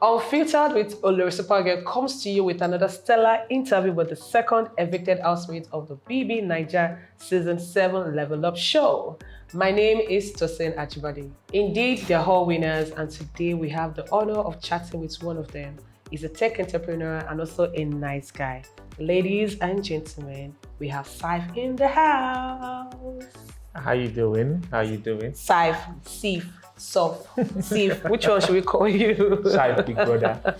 Unfiltered with OLORISUPERGAL comes to you with another stellar interview with the second evicted housemate of the BBNaija Season 7 Level Up show. My name is Tosin Achibade. Indeed, they're all winners, and today we have the honor of chatting with one of them. He's a tech entrepreneur and also a nice guy. Ladies and gentlemen, we have Scythe in the house. How you doing? Scythe, Scythe. Which one should we call you? Scythe, big brother.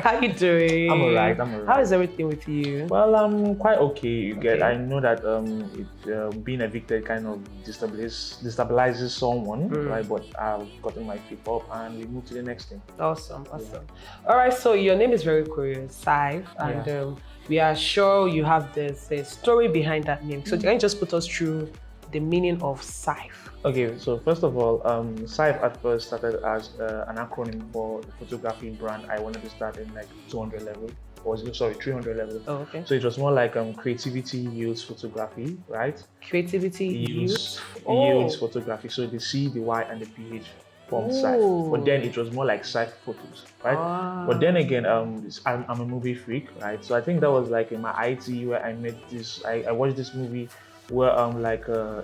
How you doing? I'm alright. How is everything with you? Well, I'm quite okay. I know that being evicted kind of destabilizes someone, right? But I've gotten my feet up and we move to the next thing. Awesome. All right, so your name is very curious, Cyph, and we are sure you have this story behind that name. So can you just put us through the meaning of Cyph? Okay, so first of all, Cyph at first started as an acronym for the photography brand. I wanted to start in like 200 level, or 300 level. Oh, okay. So it was more like creativity yields photography, right? Creativity yields photography. So the C, the Y, and the PH formed Cyph. But then it was more like Cyph photos, right? But then again, I'm a movie freak, right? So I think that was like in my IT where I met this. I watched this movie where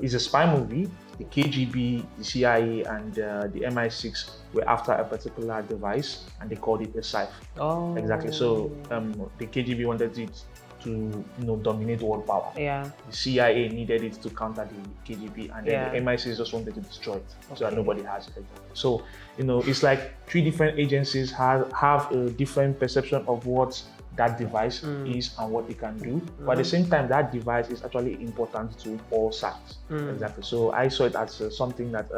it's a spy movie. The KGB, the CIA, and the MI6 were after a particular device, and they called it a Cyph. Oh, exactly. So the KGB wanted it to dominate world power. Yeah. The CIA needed it to counter the KGB, and then the MI6 just wanted to destroy it, so that nobody has it. So it's like three different agencies have a different perception of what that device is and what it can do. But at the same time, that device is actually important to all sides. Exactly. So I saw it as something that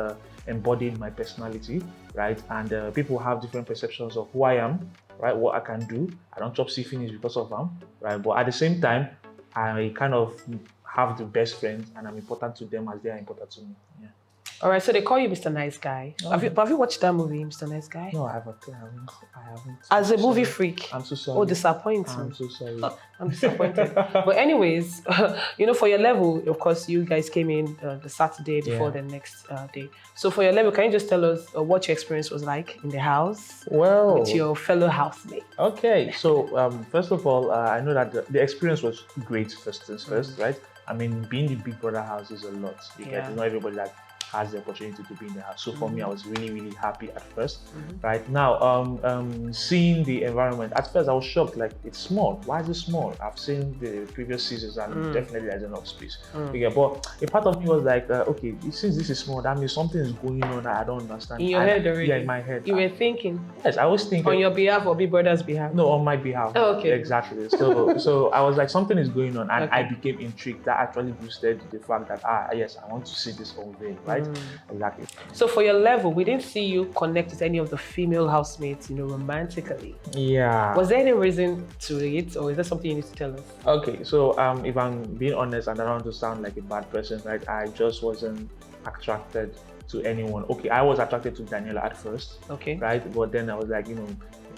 embodied my personality, right? And people have different perceptions of who I am, right? What I can do. I don't chop finish because of them, right? But at the same time, I kind of have the best friends, and I'm important to them as they are important to me. Yeah. All right, so they call you Mr. Nice Guy. Oh. Have you watched that movie, Mr. Nice Guy? No, I haven't. As a movie freak. I'm so sorry. Oh, disappointing. I'm so sorry. I'm disappointed. But anyways, for your level, of course, you guys came in the Saturday before the next day. So for your level, can you just tell us what your experience was like in the house with your fellow housemate? Okay, so first of all, I know that the experience was great first things first, right? I mean, being the big brother house is a lot. You get to know everybody that has the opportunity to be in the house. So for me, I was really, really happy at first. Right now, seeing the environment, at first I was shocked, like it's small. Why is it small? I've seen the previous seasons and definitely there's enough space. Yeah, but a part of me was like, okay, since this is small, that means something is going on that I don't understand. In your head already? Yeah, in my head. You were thinking? Yes, I was thinking. On your behalf or Big Brother's behalf? No, on my behalf. Oh, okay. Exactly. So I was like, something is going on, and I became intrigued. That actually boosted the fact that, yes, I want to see this unveiled, right? Exactly. So for your level, we didn't see you connect with any of the female housemates, romantically. Yeah. Was there any reason to it, or is there something you need to tell us? Okay, so if I'm being honest, and I don't want to sound like a bad person, right? I just wasn't attracted to anyone. Okay, I was attracted to Daniella at first. Okay. Right, but then I was like,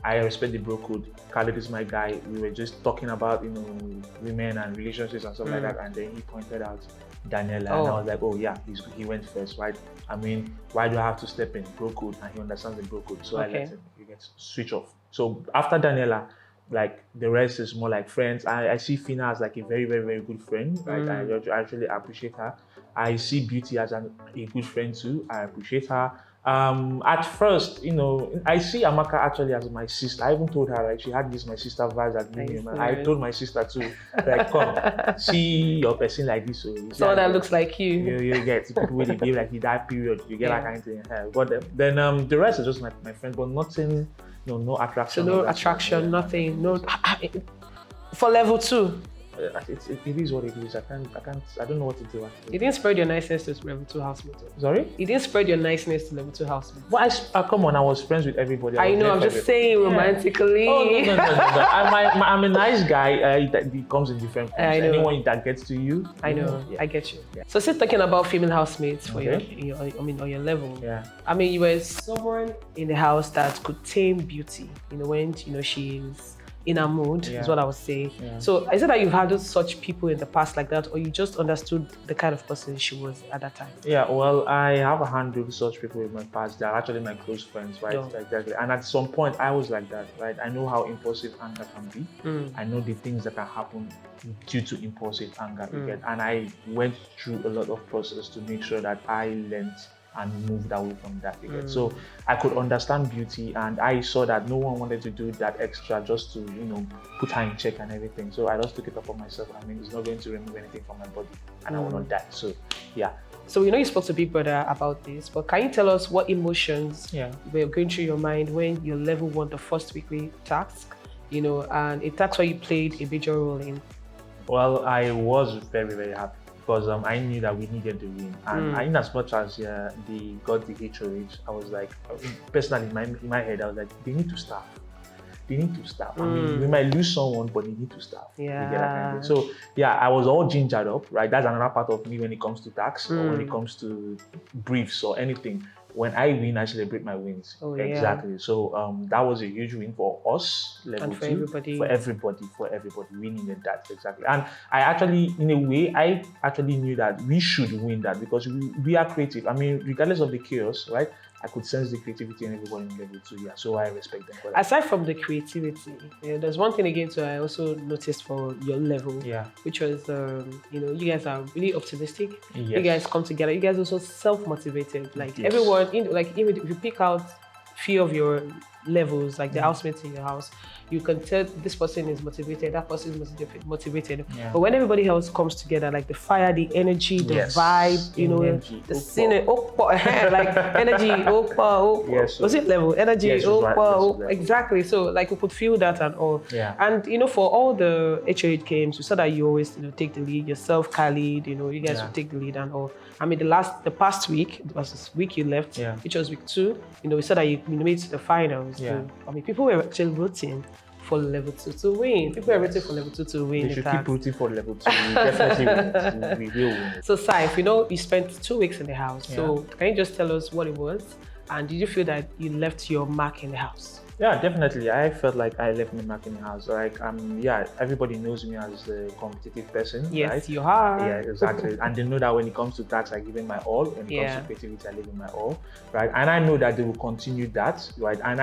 I respect the bro code. Khaled is my guy. We were just talking about, women and relationships and stuff like that. And then he pointed out Daniella, and I was like, oh yeah, he went first, right? I mean, why do I have to step in? Bro code, and he understands the bro code. So I let him switch off. So after Daniella, like the rest is more like friends. I see Fina as like a very, very, very good friend, right? I actually appreciate her. I see Beauty as a good friend too. I appreciate her. At first, I see Amaka actually as my sister. I even told her, like, she had my sister vibes at me. I told my sister too, like, come, see your person like this. So that looks like you. You get people really behave like in that period. You get that kind of thing. But then the rest is just my friend, but nothing, no attraction. So no attraction, nothing, no. For level 2. It is what it is. I don't know what to do actually. You didn't spread your niceness to level 2 housemate. Sorry? You didn't spread your niceness to level 2 housemate. Well, come on, I was friends with everybody. I know, I'm just saying romantically. Oh, no. I'm a nice guy that comes in different forms. I know. Anyone that gets to you. I know, I get you. Yeah. So since talking about female housemates for on your level. Yeah. I mean, you were someone in the house that could tame Beauty, when she's in her mood, is what I would say. So is it that you've had such people in the past like that, or you just understood the kind of person she was at that time? Yeah, well, I have handled such people in my past. They're actually my close friends, right? Exactly. And at some point, I was like that, right? I know how impulsive anger can be. I know the things that can happen due to impulsive anger, and I went through a lot of process to make sure that I learned and moved away from that. So I could understand beauty, and I saw that no one wanted to do that extra just to, put her in check and everything. So I just took it upon myself. I mean, it's not going to remove anything from my body, and I will not die. So, yeah. So we know you spoke to Big Brother about this, but can you tell us what emotions were going through your mind when you level 1 the first weekly task, and a task where you played a major role in? Well, I was very, very happy because I knew that we needed the win. And in as much as they got the HOH, I was like, personally, in my head, I was like, they need to stop. They need to stop. I mean, we might lose someone, but they need to stop. Yeah. So, yeah, I was all gingered up, right? That's another part of me when it comes to tax or when it comes to briefs or anything. When I win, I celebrate my wins. Exactly. So that was a huge win for us, level 2, everybody. For everybody. We needed that, exactly. And I actually, in a way, I actually knew that we should win that because we are creative. I mean, regardless of the chaos, right? I could sense the creativity in everybody in level 2, so I respect them for that. Aside from the creativity, there's one thing again I also noticed for your level, which was, you guys are really optimistic. You guys come together. You guys are also self-motivated. Like everyone, even if you pick out few of your levels, like the housemates in your house, you can tell this person is motivated, that person is motivated. But when everybody else comes together, like the fire, the energy, the vibe, the scene, like energy, was it level? Energy, exactly. So like we could feel that and all. And for all the HOH games, we saw that you always take the lead yourself, Khalid, you guys would take the lead and all. I mean, the past week, it was this week you left, which was week 2, we saw that you made it to the finals. I mean, people were actually rooting for level 2 to win. People are rooting for level 2 to win. They should keep rooting for level 2. We definitely win. We will win. So, Scythe, you spent 2 weeks in the house. So, can you just tell us what it was? And did you feel that you left your mark in the house? Yeah, definitely. I felt like I left my mark in the house. Like, everybody knows me as a competitive person. Yes, right? You are. Yeah, exactly. And they know that when it comes to tax, I give in my all. When it comes to creativity, I give in my all. Right. And I know that they will continue that. Right. And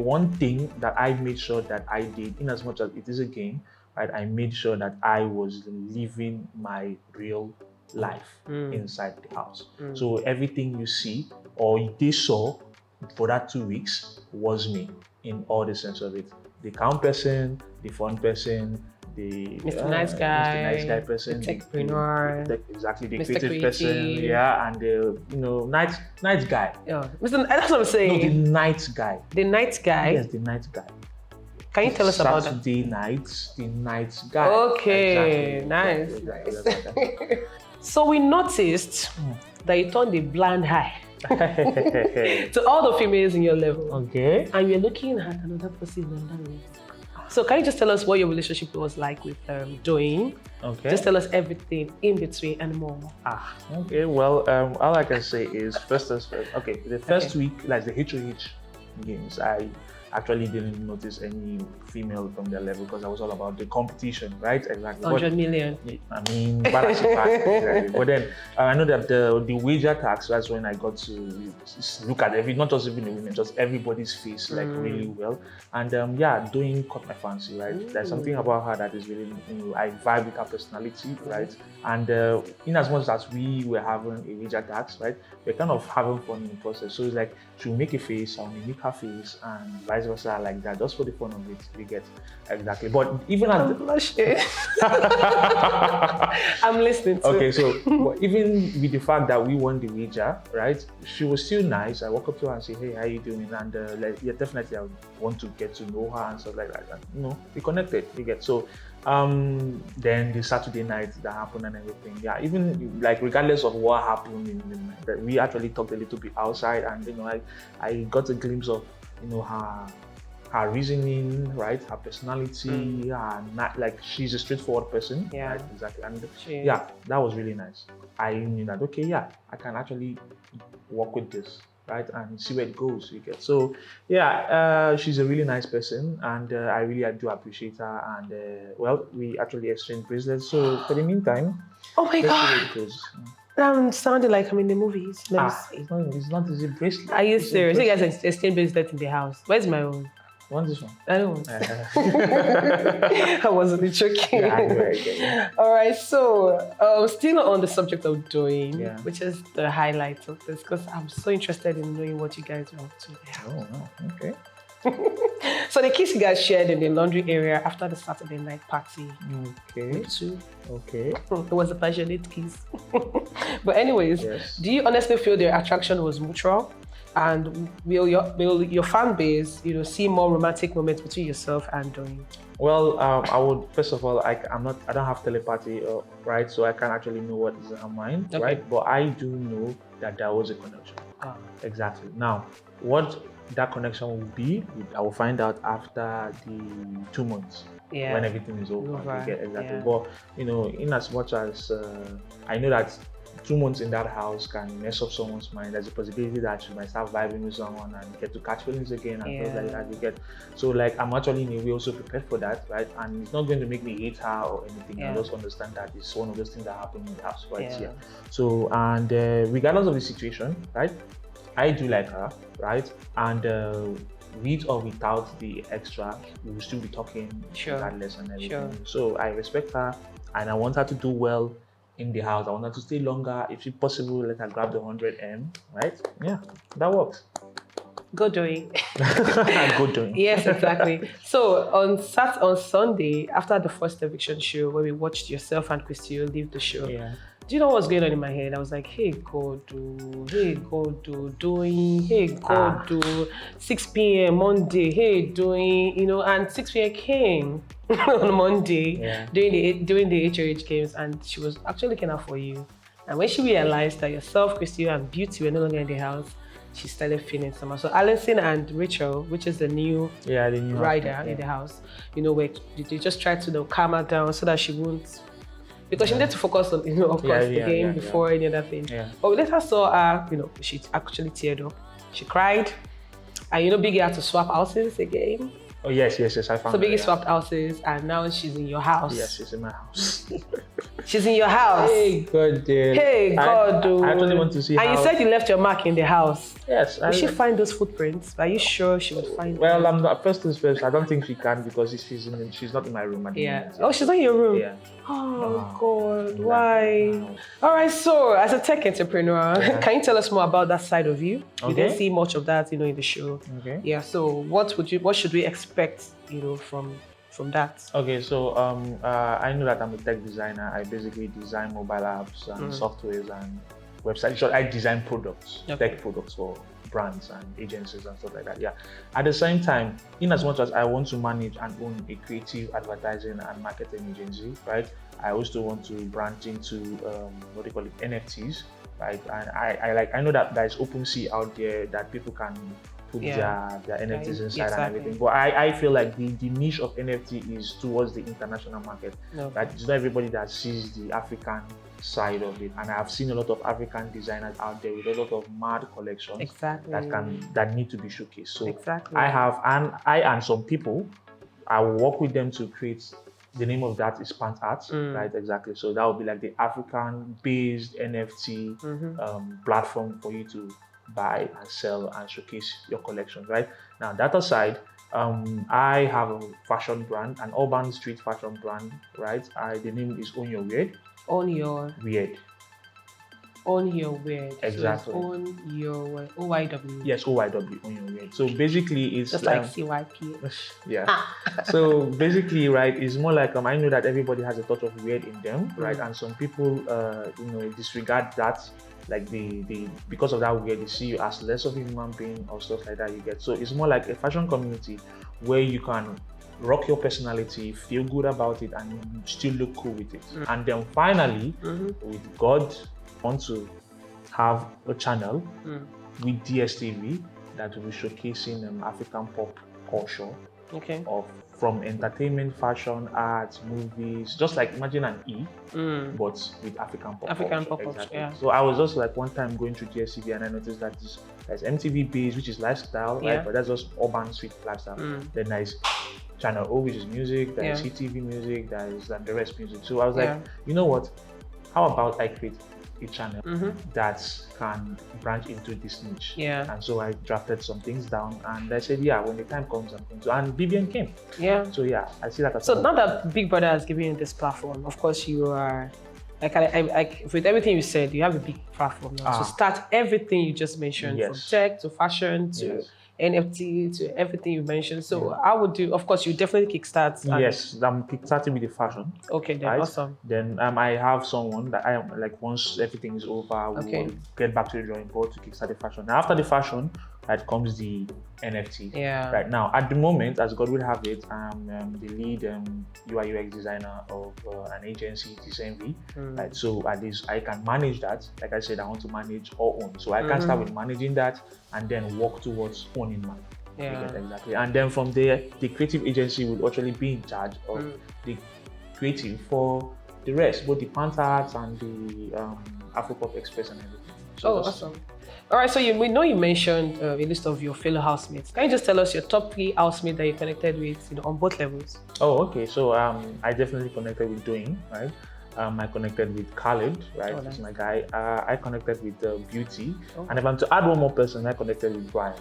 one thing that I made sure that I did, in as much as it is a game, right, I made sure that I was living my real life inside the house. So everything you see or they saw for that 2 weeks was me. In all the sense of it, the calm person, the fun person, the Mr. Nice Guy person, the techpreneur, the Mr. creative person, and the nice guy. Yeah, that's what I'm saying. No, the night guy. The night guy. Yes, the night guy. Can you tell us about that? Saturday nights, the night guy. Okay, exactly. Nice. So we noticed that you turned a blind eye to all the females in your level. Okay. And you're looking at another person in another way. So can you just tell us what your relationship was like with Doyin? Okay. Just tell us everything in between and more. Okay. Well, all I can say is the first week, like the HOH games, I actually didn't notice any female from their level because I was all about the competition, right? Exactly. 100 million. I mean, exactly. But then I know that the wager tax, that's when I got to look at not just even the women, just everybody's face like really well. And Doyin caught my fancy, right? There's something about her that is really, I vibe with her personality, right? And in as much as we were having a wager tax, right, we're kind of having fun in the process. So it's like she'll make a face, I'll mimic her face, and vice versa, like that, just for the fun of it. We get exactly. But even I'm blushing. I'm listening to. Okay, so even with the fact that we won the wager, right? She was still nice. I walk up to her and say, "Hey, how you doing?" And definitely, I want to get to know her and stuff like that. And, we connected. We get so. Then the Saturday night that happened and everything. Yeah, even like regardless of what happened in the night, we actually talked a little bit outside, and I got a glimpse of her reasoning, right? Her personality, like she's a straightforward person. Yeah, right? Exactly. And that was really nice. I knew that I can actually work with this. right, and see where it goes. You get. So she's a really nice person, and I really do appreciate her. And well, we actually exchanged bracelets. So for the meantime, Oh my let's see God. where it goes. I'm sounding like I'm in the movies. Let me see. It's not easy bracelet. Are you It's a serious? You bracelet. guys exchange bracelets in the house. Where's my own? Want this one? I don't want. I wasn't joking. Yeah. All right, so still on the subject of Doyin, which is the highlight of this, because I'm so interested in knowing what you guys are up to. Oh, no. Okay. So the kiss you guys shared in the laundry area after the Saturday night party. Okay. Okay. It was a passionate kiss. But anyways, do you honestly feel their attraction was mutual? And will your fan base, see more romantic moments between yourself and Doyin? Well, I would first of all, I don't have telepathy, right? So I can't actually know what is in her mind, right? But I do know that there was a connection. Exactly. Now, what that connection will be, I will find out after the 2 months when everything is over. Exactly. But in as much as I know that 2 months in that house can mess up someone's mind, there's a possibility that she might start vibing with someone and get to catch feelings again and things like that. You get. So like I'm actually in a way also prepared for that, right? And it's not going to make me hate her or anything. I just understand that it's one of those things that happen in the house right here. So and regardless of the situation, right? I do like her, right? And with or without the extra, we will still be talking regardless and everything. So I respect her and I want her to do well in the house. I want her to stay longer. If it's possible, let her grab the 100M, right? Yeah, that works. Go Doyin. Go Doyin. Yes, exactly. So on Sunday, after the first eviction show, where we watched yourself and Christy leave the show, do you know what's going on in my head? I was like, hey, God, Doyin, hey, God, 6 p.m. Monday, hey, Doyin, and 6 p.m. came on Monday during the HOH games, and she was actually looking out for you. And when she realized that yourself, Christy, and Beauty were no longer in the house, she started feeling somehow. So Allison and Rachel, which is the new rider in the house, where they just tried to calm her down so that she won't. Because she needed to focus on, of course, the game before any other thing. But we later saw her, she actually teared up. She cried. And Biggie had to swap houses again. Oh, yes, I found So Biggie swapped houses and now she's in your house. Yes, she's in my house. She's in your house. Hey, God, dude. Hey, God, dude. I actually want to see And you said you left your mark in the house. Yes. Will she find those footprints? Are you sure she would find them? Well, I'm not. First things first, I don't think she can because she's not in my room at the moment. Oh, she's not in your room? Yeah. Oh, God, why? All right, so as a tech entrepreneur, can you tell us more about that side of you? We didn't see much of that, in the show. Okay. Yeah, so what should we expect, from that? Okay, so I know that I'm a tech designer. I basically design mobile apps and softwares and websites. So I design products, tech products for brands and agencies and stuff like that. Yeah. At the same time, in as much as I want to manage and own a creative advertising and marketing agency, right? I also want to branch into NFTs, right? And I know that there's OpenSea out there that people can put their NFTs inside and everything. But I feel like the niche of NFT is towards the international market. Right? It's not everybody that sees the African side of it. And I've seen a lot of African designers out there with a lot of mad collections that need to be showcased. So I and some people, I will work with them to create. The name of that is Pant Art, right? Exactly. So that would be like the African-based NFT platform for you to buy and sell and showcase your collection, right? Now, that aside, I have a fashion brand, an urban street fashion brand, right? The name is Own Your Weird. Own Your Weird. Own Your Weird. Exactly. So Own Your OYW. Yes, OYW, Own Your Weird. So basically, it's just like CYP. Yeah. So basically, right, it's more like I know that everybody has a touch of weird in them, right? And some people, disregard that. Like because of that weird, they see you as less of a human being or stuff like that. You get. So it's more like a fashion community where you can rock your personality, feel good about it, and still look cool with it. And then finally, with God, want to have a channel with DSTV that will be showcasing African pop culture Okay. from entertainment, fashion, arts, movies, just like imagine an E, but with African pop-ups. African pop-ups, exactly. yeah. So I was just like one time going through GSTV and I noticed that there's MTV Base, which is lifestyle, right? But that's just urban street lifestyle. Then there's Channel O, which is music, there is CTV music, there is the rest music. So I was like, you know what? How about I create a channel that can branch into this niche? And so I drafted some things down and I said, yeah, when the time comes, I'm going to. And BBN came. So yeah, I see that as so now that Big Brother has given you this platform, of course you are like with everything you said, you have a big platform now to start everything you just mentioned, from tech to fashion to NFT to everything you mentioned. So I would do, of course, you definitely kickstart. Yes, I'm kickstarting with the fashion. Okay, then awesome. Then I have someone that I am like once everything is over, we will get back to the drawing board to kickstart the fashion. Now after the fashion, that comes the NFT. Right now, at the moment, as God will have it, I'm the lead UI UX designer of an agency, TCMV. Right, so at least I can manage that. Like I said, I want to manage or own. So I can start with managing that and then work towards owning mine. Exactly. And then from there, the creative agency would actually be in charge of the creative for the rest, both the Panther Arts and the Afropop Express and everything. So awesome. All right, so we know you mentioned a list of your fellow housemates. Can you just tell us your top 3 housemates that you connected with, on both levels? Oh, okay. So I definitely connected with Doyin, right? I connected with Khalid, right? That's my guy. I connected with Beauty. And if I'm to add one more person, I connected with Brian.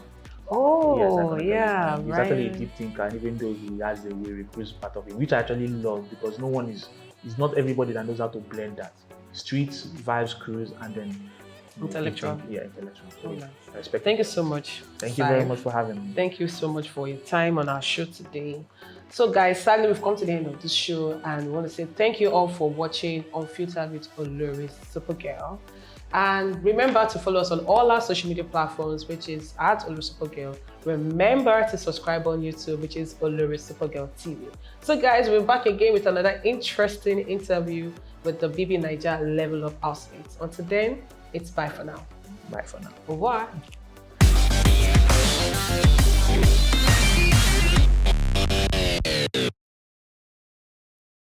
Oh, He's actually a deep thinker, and even though he has the recruits part of it, which I actually love because it's not everybody that knows how to blend that. Streets, vibes, cruise, and then intellectual. Intellectual. So respect. Thank you so much. Thank you very much for having me. Thank you so much for your time on our show today. So guys, sadly we've come to the end of this show and we want to say thank you all for watching Unfiltered with OLORISUPERGAL. And remember to follow us on all our social media platforms, which is at OLORISUPERGAL. Remember to subscribe on YouTube, which is OLORISUPERGAL TV. So guys, we're back again with another interesting interview with the BBNaija Level Up housemates. Until then, it's bye for now. Bye for now. Au revoir.